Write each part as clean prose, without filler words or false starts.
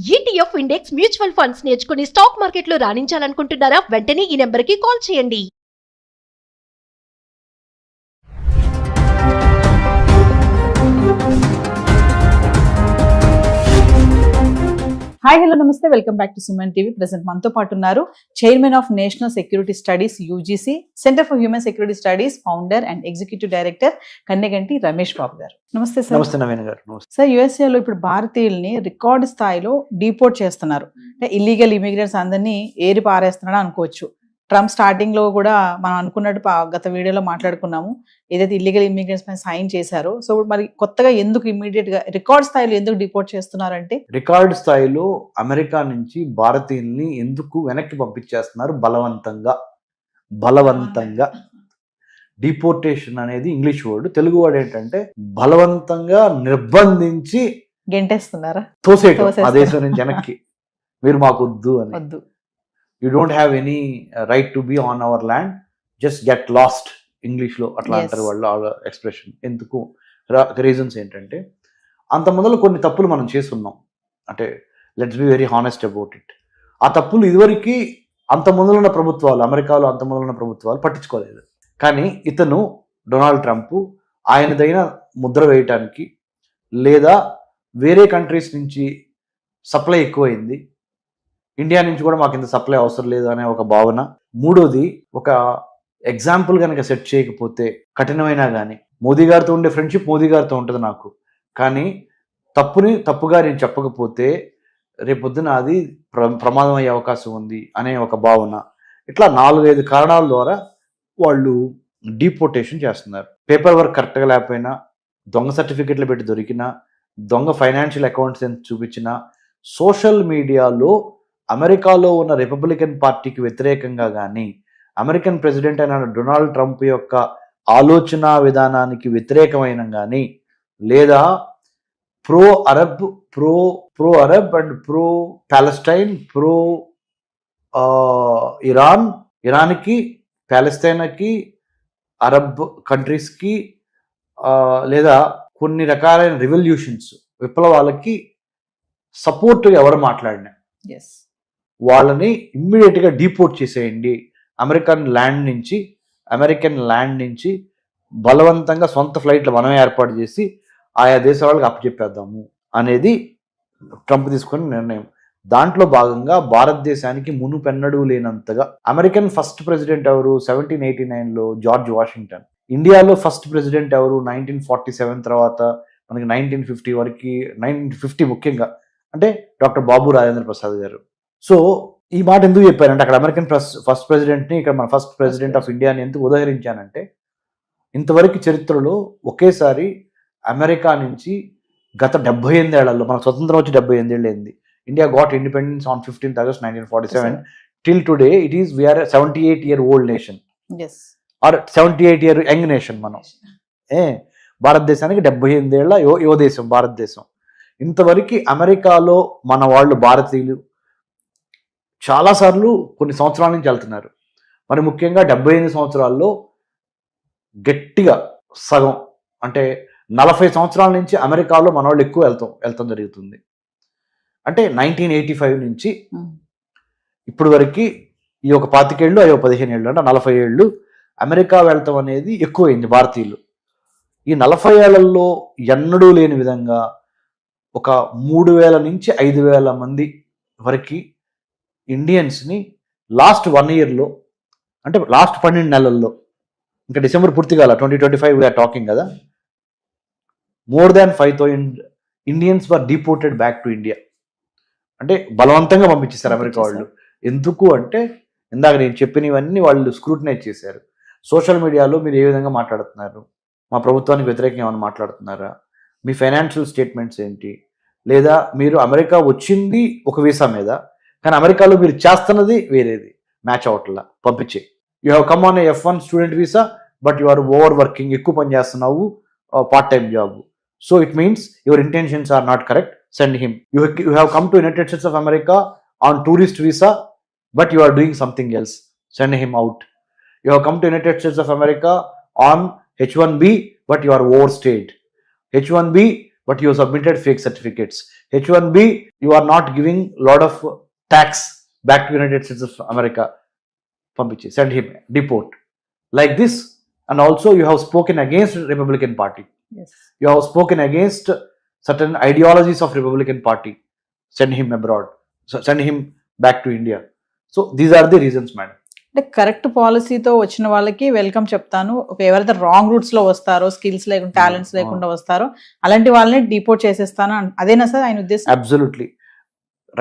ETF index mutual funds నేర్చుకుని stock మార్కెట్లో రాణించాలనుకుంటున్నారా? వెంటనే ఈ నెంబర్కి కాల్ చేయండి. హాయ్ హలో నమస్తే, welcome back to Suman TV. Present మనతో పాటు ఉన్నారు chairman of national security studies UGC centre for human security studies founder and executive director Kanneganti Ramesh Babu గారు. నమస్తే సార్. నమస్తే నవీన్ గారు. నమస్తే సార్, యుఎస్ఏలో ఇప్పుడు భారతీయుల్ని రికార్డు స్థాయిలో డిపోర్ట్ చేస్తున్నారు. అంటే ఇల్లీగల్ ఇమిగ్రెంట్స్ అందరినీ ఏరి పారేస్తున్నాడు అనుకోవచ్చు. ట్రంప్ స్టార్టింగ్ లో కూడా మనం అనుకున్నట్టు గత వీడియోలో మాట్లాడుకున్నాము, ఏదైతే ఇల్లీగల్ ఇమిగ్రెంట్స్ పైన సైన్ చేశారో. సో మరి కొత్తగా ఎందుకు ఇమీడియట్ గా రికార్డ్ స్థాయిలో ఎందుకు డిపోర్ట్ చేస్తున్నారంటే, రికార్డ్ స్థాయిలో అమెరికా నుంచి భారతీయుల్ని ఎందుకు వెనక్కి పంపించేస్తున్నారు? బలవంతంగా డిపోర్టేషన్ అనేది ఇంగ్లీష్ వర్డ్. తెలుగు వర్డ్ ఏంటంటే బలవంతంగా నిర్బంధించి గెంటేస్తున్నారా, తోసేయటం ఆ దేశం నుంచి వెనక్కి. మీరు మాకు వద్దు అని. వద్దు, you don't have any right to be on our land, just get lost. English లో అట్లా అంటారు వాళ్ళు ఎక్స్ప్రెషన్. ఎందుకు? రీజన్స్ ఏంటంటే, అంత మొదలు కొన్ని తప్పులు మనం చేస్తున్నాం. అంటే let's be very honest about it. ఆ తప్పులు ఇదివరకు అంత ముందులున్న ప్రభుత్వాలు, అమెరికాలో అంత ముందులున్న ప్రభుత్వాలు పట్టించుకోలేదు. కానీ ఇతను డొనాల్డ్ ట్రంప్ ఆయనదైన ముద్ర వేయటానికి, లేదా వేరే కంట్రీస్ నుంచి సప్లై ఎక్కువైంది, ఇండియా నుంచి కూడా మాకు ఇంత సప్లై అవసరం లేదు అనే ఒక భావన. మూడోది, ఒక ఎగ్జాంపుల్ కనుక సెట్ చేయకపోతే కఠినమైనా కానీ, మోదీ గారితో ఉండే ఫ్రెండ్షిప్ మోదీ గారితో ఉంటుంది నాకు, కానీ తప్పుని తప్పుగా నేను చెప్పకపోతే రేపొద్దున అది ప్రమాదం అయ్యే అవకాశం ఉంది అనే ఒక భావన. ఇట్లా 4-5 కారణాల ద్వారా వాళ్ళు డిపోర్టేషన్ చేస్తున్నారు. పేపర్ వర్క్ కరెక్ట్గా లేకపోయినా, దొంగ సర్టిఫికెట్లు పెట్టి దొరికినా, దొంగ ఫైనాన్షియల్ అకౌంట్స్ ఎంత చూపించినా, సోషల్ మీడియాలో అమెరికాలో ఉన్న రిపబ్లికన్ పార్టీకి వ్యతిరేకంగా కానీ, అమెరికన్ ప్రెసిడెంట్ అయిన డొనాల్డ్ ట్రంప్ యొక్క ఆలోచన విధానానికి వ్యతిరేకమైన కానీ, లేదా pro Arab and pro Palestine, pro ఇరాన్కి, ప్యాలెస్తైన్కి, అరబ్ కంట్రీస్కి, లేదా కొన్ని రకాలైన రివల్యూషన్స్, విప్లవాలకి సపోర్ట్ ఎవరు మాట్లాడినా వాళ్ళని ఇమ్మీడియట్గా డిపోర్ట్ చేసేయండి. అమెరికన్ ల్యాండ్ నుంచి బలవంతంగా సొంత ఫ్లైట్లు మనమే ఏర్పాటు చేసి ఆయా దేశాల వాళ్ళకి అప్పచెప్పేద్దాము అనేది ట్రంప్ తీసుకున్న నిర్ణయం. దాంట్లో భాగంగా భారతదేశానికి మునుపెన్నడూ లేనంతగా అమెరికన్ ఫస్ట్ ప్రెసిడెంట్ ఎవరు? 1789లో జార్జ్ వాషింగ్టన్. ఇండియాలో ఫస్ట్ ప్రెసిడెంట్ ఎవరు? 1947 తర్వాత మనకి 1950 వరకు, 1950 ముఖ్యంగా అంటే డాక్టర్ బాబు రాజేంద్ర ప్రసాద్ గారు. సో ఈ మాట ఎందుకు చెప్పారంటే, అక్కడ అమెరికన్ ఫస్ట్ ప్రెసిడెంట్ని, ఇక్కడ మన ఫస్ట్ ప్రెసిడెంట్ ఆఫ్ ఇండియాని ఎందుకు ఉదహరించానంటే, ఇంతవరకు చరిత్రలో ఒకేసారి అమెరికా నుంచి గత 78 ఏళ్లలో, మనకు స్వతంత్రం వచ్చి 78 అయింది. India got independence on 15th August 1947. Till today it is we are 78-year-old nation or 78-year young nation. మనం భారతదేశానికి 78 ఏళ్ల యువ దేశం భారతదేశం. ఇంతవరకు అమెరికాలో మన వాళ్ళు, భారతీయులు చాలాసార్లు కొన్ని సంవత్సరాల నుంచి వెళ్తున్నారు. మరి ముఖ్యంగా 78 సంవత్సరాల్లో గట్టిగా సగం అంటే 40 సంవత్సరాల నుంచి అమెరికాలో మన వాళ్ళు ఎక్కువ వెళ్తాం జరుగుతుంది. అంటే 1985 నుంచి ఇప్పుడు వరకు ఈ ఒక 25 ఏళ్ళు, అయ్యో 15 ఏళ్ళు, అంటే 40 ఏళ్ళు అమెరికా వెళ్తాం అనేది ఎక్కువైంది భారతీయులు. ఈ 40 ఏళ్లలో ఎన్నడూ లేని విధంగా ఒక 3000 నుంచి 5000 మంది వరకు ఇండియన్స్ని లాస్ట్ 1 yearలో, అంటే లాస్ట్ 12 నెలల్లో, ఇంకా డిసెంబర్ పూర్తి కాల 2025 వీఆర్ టాకింగ్ కదా, more than 5,000 Indians were deported back to India. అంటే బలవంతంగా పంపించేశారు అమెరికా వాళ్ళు. ఎందుకు అంటే, ఇందాక నేను చెప్పినవన్నీ వాళ్ళు స్క్రూటినైజ్ చేశారు. సోషల్ మీడియాలో మీరు ఏ విధంగా మాట్లాడుతున్నారు, మా ప్రభుత్వానికి వ్యతిరేకంగా ఏమైనా మాట్లాడుతున్నారా, మీ ఫైనాన్షియల్ స్టేట్మెంట్స్ ఏంటి, లేదా మీరు అమెరికా వచ్చింది ఒక వీసా మీద, కానీ అమెరికాలో మీరు చేస్తున్నది వేరేది, మ్యాచ్ అవట్లా, పంపించే. You have come on F1 student visa, but you are over working, ఎక్కువ పని చేస్తున్నావు, part time job. So it means your intentions are not correct, send him. You have come to United States of America on tourist visa, but you are doing something else, send him out. You have come to United States of America on H1B, but you are overstayed. H1B, but you submitted fake certificates. H1B, you are not giving lot of tax back to United States of America. Pampichi, send him, deport. Like this, and also you have spoken against Republican Party. Yes. You have spoken against certain ideologies of Republican Party. Send him abroad. So send him back to India. So these are the reasons, madam. అంటే correct పాలసీతో వచ్చిన వాళ్ళకి welcome చెప్తాను. ఎవరైతే wrong roots లో వస్తారో, skills లేకుండా, talents లేకుండా వస్తారో అలాంటి వాళ్ళని డిపోర్ట్ చేసేస్తాను. అదేనా సార్ ఆయన ఉద్దేశం? Absolutely.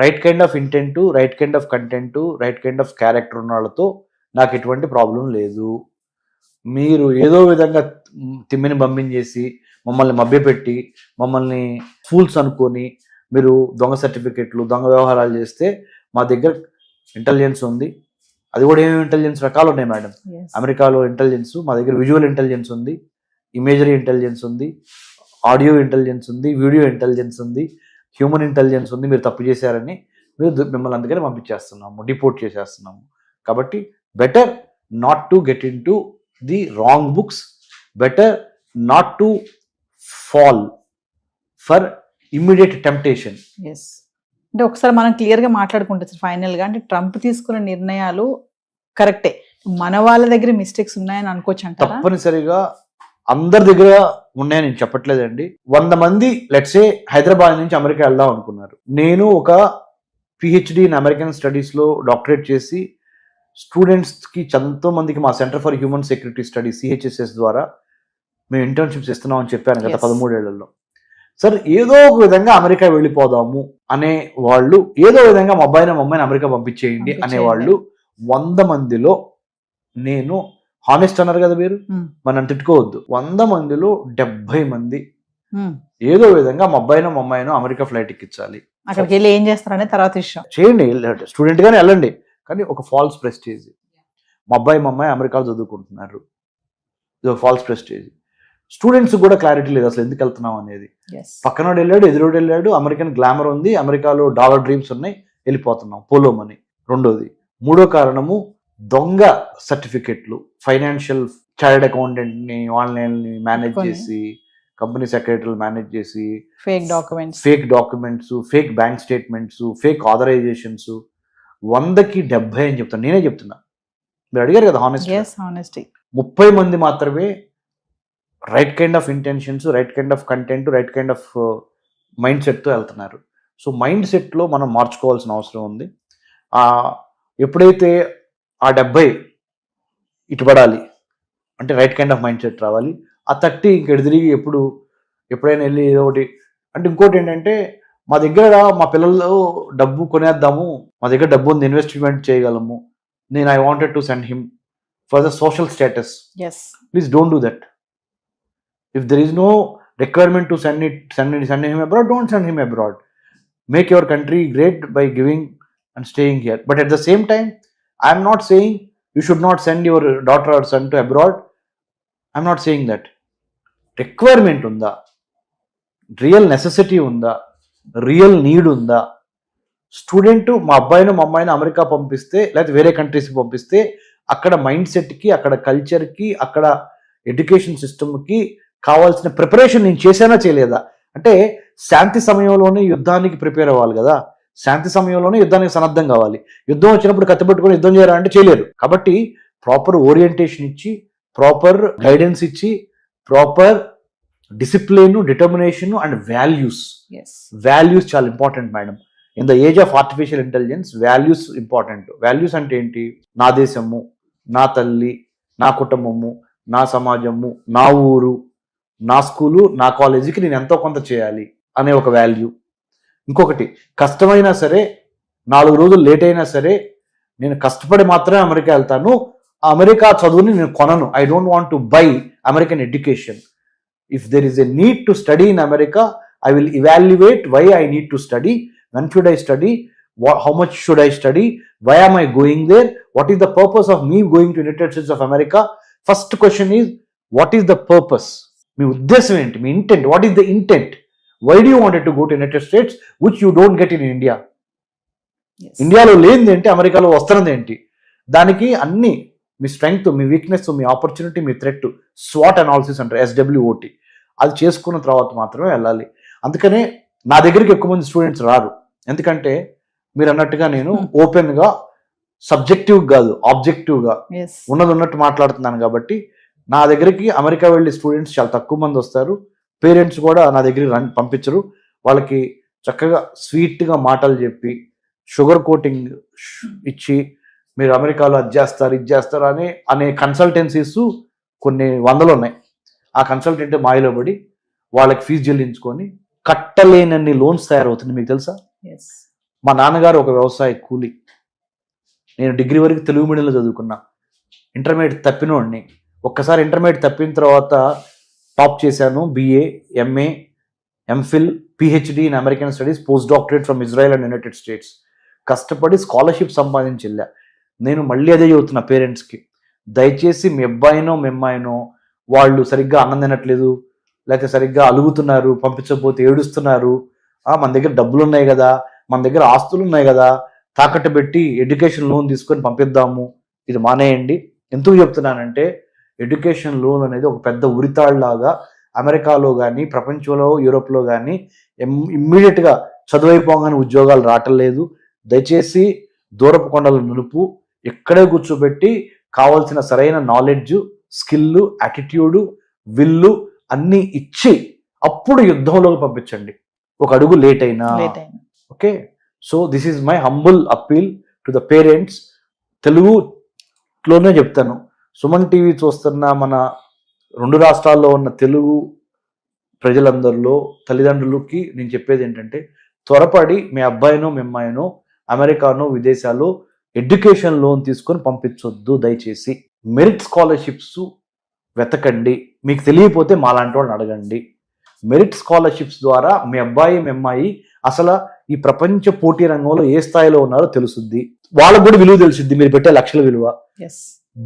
Right kind of intent, right kind of content, right kind of character ఉన్న వాళ్ళతో నాకు ఎటువంటి ప్రాబ్లం లేదు. మీరు ఏదో విధంగా తిమ్మిని పంపించేసి మమ్మల్ని మభ్యపెట్టి మమ్మల్ని ఫూల్స్ అనుకొని మీరు దొంగ సర్టిఫికెట్లు, దొంగ వ్యవహారాలు చేస్తే మా దగ్గర ఇంటెలిజెన్స్ ఉంది. అది కూడా ఏమేమి ఇంటెలిజెన్స్ రకాలు ఉన్నాయి మేడం. అమెరికాలో ఇంటెలిజెన్స్, మా దగ్గర విజువల్ ఇంటెలిజెన్స్ ఉంది, ఇమేజరీ ఇంటెలిజెన్స్ ఉంది, ఆడియో ఇంటెలిజెన్స్ ఉంది, వీడియో ఇంటెలిజెన్స్ ఉంది, హ్యూమన్ ఇంటెలిజెన్స్ ఉంది. మీరు తప్పు చేశారని మిమ్మల్ని అందుకని పంపించేస్తున్నాము, డిపోర్ట్ చేసేస్తున్నాము. కాబట్టి better not to get into the wrong books, better not to fall for immediate temptation. Yes, అంటే ఒకసారి మనం క్లియర్ గా మాట్లాడుకుంటే సార్ ఫైనల్ గా, అంటే ట్రంప్ తీసుకున్న నిర్ణయాలు కరెక్టే, మన వాళ్ళ దగ్గర మిస్టేక్స్ ఉన్నాయని అనుకోవచ్చు అంటారా? తప్పనిసరిగా అందరి దగ్గర ఉన్నాయని నేను చెప్పట్లేదండి. 100 మంది లెట్సే హైదరాబాద్ నుంచి అమెరికా వెళ్దాం అనుకున్నారు. నేను ఒక పిహెచ్డి ఇన్ అమెరికన్ స్టడీస్ లో డాక్టరేట్ చేసి స్టూడెంట్స్ కి ఎంతో మందికి మా centre for human security studies CHSS ద్వారా మేము ఇంటర్న్షిప్స్ ఇస్తున్నాం అని చెప్పాను గత 13 ఏళ్లలో. సార్ ఏదో ఒక విధంగా అమెరికా వెళ్ళిపోదాము అనే వాళ్ళు, ఏదో విధంగా మా అమ్మాయిని అమెరికా పంపించేయండి అనేవాళ్ళు 100 మందిలో నేను హానెస్ట్ అన్నారు కదా మీరు, మనం తిట్టుకోవద్దు, 100 మందిలో 70 మంది ఏదో విధంగా మా అమ్మాయిను అమెరికా ఫ్లైట్ ఎక్కించాలి. అక్కడికి వెళ్ళి ఏం చేస్తారనే తర్వాత విషయం. చేయండి, స్టూడెంట్ గానే వెళ్ళండి, కానీ ఒక ఫాల్స్ ప్రెస్టేజ్. మా అమ్మాయి అమెరికాలో చదువుకుంటున్నారు, ఇది ఒక ఫాల్స్ ప్రెస్టేజ్. స్టూడెంట్స్ కూడా క్లారిటీ లేదు అసలు ఎందుకు వెళ్తున్నాం అనేది. పక్కనోడు వెళ్ళాడు, ఎదురోడు వెళ్ళాడు, అమెరికన్ గ్లామర్ ఉంది, అమెరికాలో డాలర్ డ్రీమ్స్ ఉన్నాయి, వెళ్ళిపోతున్నాం పోలోమని. రెండోది. మూడో కారణము దొంగ సర్టిఫికెట్లు, ఫైనాన్షియల్ చార్టెడ్ అకౌంటెంట్ ని వాళ్ళని మేనేజ్ చేసి, కంపెనీ సెక్రటరీలు మేనేజ్ చేసి, fake documents, fake bank statements, fake authorisations, 100కి 70 అని చెప్తాను, నేనే చెప్తున్నా. మీరు అడిగారు కదా హానెస్టీ. 30 మంది మాత్రమే right kind of intentions, right kind of content, right kind of mind సెట్తో వెళ్తున్నారు. సో మైండ్ సెట్లో మనం మార్చుకోవాల్సిన అవసరం ఉంది. ఎప్పుడైతే ఆ 70 ఇటుపడాలి అంటే right kind of mind set రావాలి. ఆ 30 ఇంకెడు తిరిగి ఎప్పుడైనా వెళ్ళి ఏదో ఒకటి అంటే. ఇంకోటి ఏంటంటే, మా దగ్గర మా పిల్లలు డబ్బు కొనేద్దాము, మా దగ్గర డబ్బు ఉంది, ఇన్వెస్ట్మెంట్ చేయగలము, నేను I wanted to send him for the social status. Please don't do that. If there is no requirement to send him abroad, don't send him abroad. Make your country great by giving and staying here. But at the same time, I am not saying you should not send your daughter or son to abroad. I am not saying that. Requirement unda, real necessity unda, real need unda. Student మా అమ్మాయిని America పంపిస్తే, లేకపోతే వేరే కంట్రీస్కి పంపిస్తే, అక్కడ mind సెట్కి, అక్కడ కల్చర్కి, అక్కడ ఎడ్యుకేషన్ సిస్టమ్కి కావాల్సిన ప్రిపరేషన్ నేను చేశానా చేయలేదా? అంటే శాంతి సమయంలోనే యుద్ధానికి ప్రిపేర్ అవ్వాలి కదా, శాంతి సమయంలోనే యుద్ధానికి సన్నద్ధం కావాలి. యుద్ధం వచ్చినప్పుడు కత్తిపెట్టుకొని యుద్ధం చేయరా అంటే చేయలేరు. కాబట్టి ప్రాపర్ ఓరియంటేషన్ ఇచ్చి, ప్రాపర్ గైడెన్స్ ఇచ్చి, proper discipline, determination and values చాలా important madam. In the age of artificial intelligence values important. Values అంటే ఏంటి? నా దేశము, నా తల్లి, నా కుటుంబము, నా సమాజము, నా ఊరు, నా స్కూలు, నా కాలేజీకి నేను ఎంతో కొంత చేయాలి అనే ఒక వాల్యూ. ఇంకొకటి, కష్టమైనా సరే, 4 రోజులు లేట్ అయినా సరే, నేను కష్టపడి మాత్రమే అమెరికా వెళ్తాను, ఆ అమెరికా చదువుని నేను కొనను. I don't want to buy American education. If there is a need to study in America, I will evaluate why I need to study, when should I study, how much should I study, why am I going there, what is the purpose of me going to United States of America. First question is, what is the purpose? మీ ఉద్దేశం ఏంటి? మీ intent, what is the intent? Why do you wanted to go to United States which you don't get in India? ఇండియాలో లేనిది ఏంటి, అమెరికాలో వస్తున్నది ఏంటి? దానికి అన్ని మీ స్ట్రెంగ్త్, మీ వీక్నెస్, మీ ఆపర్చునిటీ, మీ థ్రెట్, స్వాట్ అనాలిసిస్ అంటారు, SWOT, అది చేసుకున్న తర్వాత మాత్రమే వెళ్ళాలి. అందుకనే నా దగ్గరికి ఎక్కువ మంది స్టూడెంట్స్ రారు, ఎందుకంటే మీరు అన్నట్టుగా నేను ఓపెన్ గా సబ్జెక్టివ్ కాదు ఆబ్జెక్టివ్ గా ఉన్నది ఉన్నట్టు మాట్లాడుతున్నాను. కాబట్టి నా దగ్గరికి అమెరికా వెళ్ళే స్టూడెంట్స్ చాలా తక్కువ మంది వస్తారు. పేరెంట్స్ కూడా నా దగ్గరికి పంపించరు. వాళ్ళకి చక్కగా స్వీట్ గా మాటలు చెప్పి షుగర్ కోటింగ్ ఇచ్చి మీరు అమెరికాలో అది చేస్తారు ఇది చేస్తారు అనే కన్సల్టెన్సీస్ కొన్ని వందలు ఉన్నాయి. ఆ కన్సల్టెంట్ మాయలో పడి వాళ్ళకి ఫీజు చెల్లించుకొని కట్టలేనన్ని లోన్స్ తయారవుతుంది. మీకు తెలుసా? మా నాన్నగారు ఒక వ్యవసాయ కూలి. నేను డిగ్రీ వరకు తెలుగు మీడియంలో చదువుకున్నా. ఇంటర్మీడియట్ తప్పినోడిని. ఒక్కసారి ఇంటర్మీడియట్ తప్పిన తర్వాత టాప్ చేశాను. BA, MA, MPhil, PhD in American studies, post doctorate from Israel and United states. కష్టపడి స్కాలర్షిప్ సంపాదించి వెళ్ళా. నేను మళ్ళీ అదే చెబుతున్నా పేరెంట్స్కి, దయచేసి మీ అబ్బాయినో మీ అమ్మాయినో వాళ్ళు సరిగ్గా అన్నం తినట్లేదు, లేకపోతే సరిగ్గా అలుగుతున్నారు, పంపించకపోతే ఏడుస్తున్నారు, మన దగ్గర డబ్బులు ఉన్నాయి కదా, మన దగ్గర ఆస్తులు ఉన్నాయి కదా, తాకట్టు పెట్టి ఎడ్యుకేషన్ లోన్ తీసుకొని పంపిద్దాము, ఇది మానేయండి. ఎందుకు చెప్తున్నానంటే ఎడ్యుకేషన్ లోన్ అనేది ఒక పెద్ద ఉరితాళ్లాగా అమెరికాలో కానీ ప్రపంచంలో యూరోప్లో కానీ ఇమ్మీడియట్గా చదువైపోగానే ఉద్యోగాలు రావటం లేదు. దయచేసి దూరపు కొండల నులుపు ఎక్కడే కూర్చోబెట్టి కావాల్సిన సరైన నాలెడ్జ్, స్కిల్, యాటిట్యూడ్, విల్లు అన్నీ ఇచ్చి అప్పుడు యుద్ధంలోకి పంపించండి, ఒక అడుగు లేట్ అయినా. Okay, so this is my humble appeal to the parents. తెలుగులోనే చెప్తాను, సుమన్ టీవీ చూస్తున్న మన 2 రాష్ట్రాల్లో ఉన్న తెలుగు ప్రజలందరిలో తల్లిదండ్రులకి నేను చెప్పేది ఏంటంటే, త్వరపడి మీ అబ్బాయినో మీ అమ్మాయినో అమెరికానో విదేశాల్లో ఎడ్యుకేషన్ లోన్ తీసుకొని పంపించొద్దు. దయచేసి మెరిట్ స్కాలర్షిప్స్ వెతకండి. మీకు తెలియకపోతే మాలాంటి వాళ్ళని అడగండి. మెరిట్ స్కాలర్షిప్స్ ద్వారా మీ అబ్బాయి మీ అమ్మాయి అసలు ఈ ప్రపంచ పోటీ రంగంలో ఏ స్థాయిలో ఉన్నారో తెలుసుద్ది. వాళ్ళకు కూడా విలువ తెలుసుద్ది, మీరు పెట్టే లక్షల విలువ.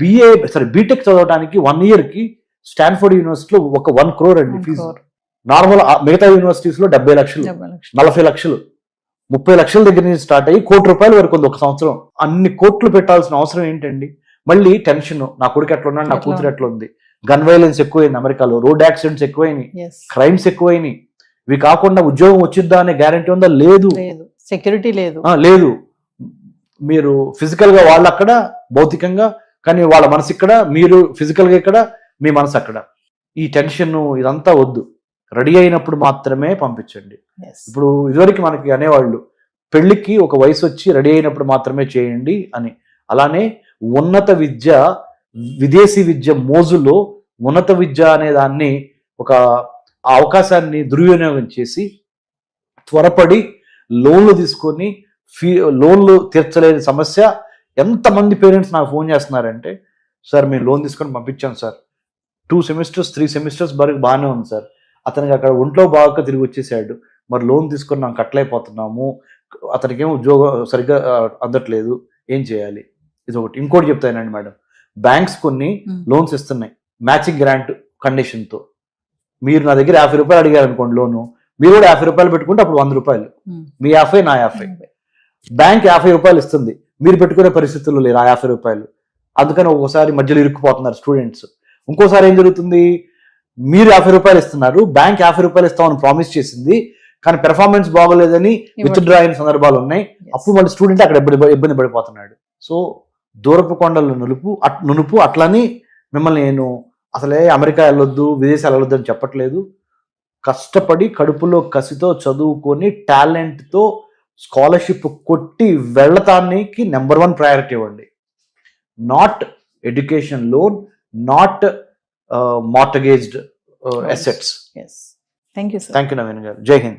బీటెక్ చదవడానికి 1 year కి స్టాన్ఫోర్డ్ యూనివర్సిటీలో ఒక 1 crore అండి ఫీజు. నార్మల్ మిగతా యూనివర్సిటీస్ లో 70 లక్షలు, 40 లక్షలు, 30 లక్షల దగ్గర నుంచి స్టార్ట్ అయ్యి 1 కోటి రూపాయల వరకు ఉంది ఒక సంవత్సరం. అన్ని కోట్లు పెట్టాల్సిన అవసరం ఏంటండి? మళ్ళీ టెన్షన్, నా కొడుకు ఎట్లా ఉన్నాడు, నా కూతురు ఎట్లా ఉంది, గన్ వైలెన్స్ ఎక్కువైంది అమెరికాలో, రోడ్ యాక్సిడెంట్స్ ఎక్కువైనాయి, క్రైమ్స్ ఎక్కువైనాయి. ఇవి కాకుండా ఉద్యోగం వచ్చిద్దా అనే గ్యారంటీ ఉందా? లేదు. సెక్యూరిటీ లేదు. లేదు. మీరు ఫిజికల్ గా వాళ్ళు అక్కడ భౌతికంగా, కానీ వాళ్ళ మనసు ఇక్కడ, మీరు ఫిజికల్ గా ఇక్కడ, మీ మనసు అక్కడ. ఈ టెన్షన్ ఇదంతా వద్దు. రెడీ అయినప్పుడు మాత్రమే పంపించండి. ఇప్పుడు ఇదివరకు మనకి అనేవాళ్ళు పెళ్లికి ఒక వయసు వచ్చి రెడీ అయినప్పుడు మాత్రమే చేయండి అని. అలానే ఉన్నత విద్య, విదేశీ విద్య మోజులో ఉన్నత విద్య అనే దాన్ని ఒక అవకాశాన్ని దుర్వినియోగం చేసి త్వరపడి లోన్లు తీసుకొని లోన్లు తీర్చలేని సమస్య. ఎంతమంది పేరెంట్స్ నాకు ఫోన్ చేస్తున్నారంటే, సార్ మేము లోన్ తీసుకొని పంపించాం సార్, 2 semesters 3 semesters వరకు బాగానే ఉంది సార్, అతనికి అక్కడ ఒంట్లో బాగా తిరిగి వచ్చేసాడు, మరి లోన్ తీసుకొని మనం కట్టలేకపోతున్నాము, అతనికి ఏమో ఉద్యోగం సరిగ్గా అందట్లేదు, ఏం చేయాలి? ఇది ఒకటి. ఇంకోటి చెప్తానండి మేడం, బ్యాంక్స్ కొన్ని లోన్స్ ఇస్తున్నాయి మ్యాచింగ్ గ్రాంట్ కండిషన్తో. మీరు నా దగ్గర 50 రూపాయలు అడిగారు అనుకోండి లోను, మీరు కూడా 50 రూపాయలు పెట్టుకుంటే అప్పుడు 100 రూపాయలు, మీ 50 నా 50. బ్యాంక్ 50 రూపాయలు ఇస్తుంది, మీరు పెట్టుకునే పరిస్థితుల్లో లేరు ఆ 50 రూపాయలు. అందుకని ఒక్కోసారి మధ్యలో ఇరుక్కుపోతున్నారు స్టూడెంట్స్. ఇంకోసారి ఏం జరుగుతుంది, మీరు 50 రూపాయలు ఇస్తున్నారు, బ్యాంక్ 50 రూపాయలు ఇస్తామని ప్రామిస్ చేసింది, కానీ పెర్ఫార్మెన్స్ బాగోలేదని విత్డ్రా అయిన సందర్భాలు ఉన్నాయి. అప్పుడు మళ్ళీ స్టూడెంట్ అక్కడ ఇబ్బంది పడిపోతున్నాడు. సో దూరపు కొండలు నునుపు. అట్లని మిమ్మల్ని నేను అసలే అమెరికా వెళ్ళొద్దు, విదేశాలు వెళ్ళొద్దు అని చెప్పట్లేదు. కష్టపడి కడుపులో కసితో చదువుకొని టాలెంట్తో స్కాలర్షిప్ కొట్టి వెళ్ళటానికి నెంబర్ 1 ప్రయారిటీ ఇవ్వండి. Not education loan, not mortgaged assets. Yes. Thank you, sir. Thank you, Naveen garu. Jai Hind.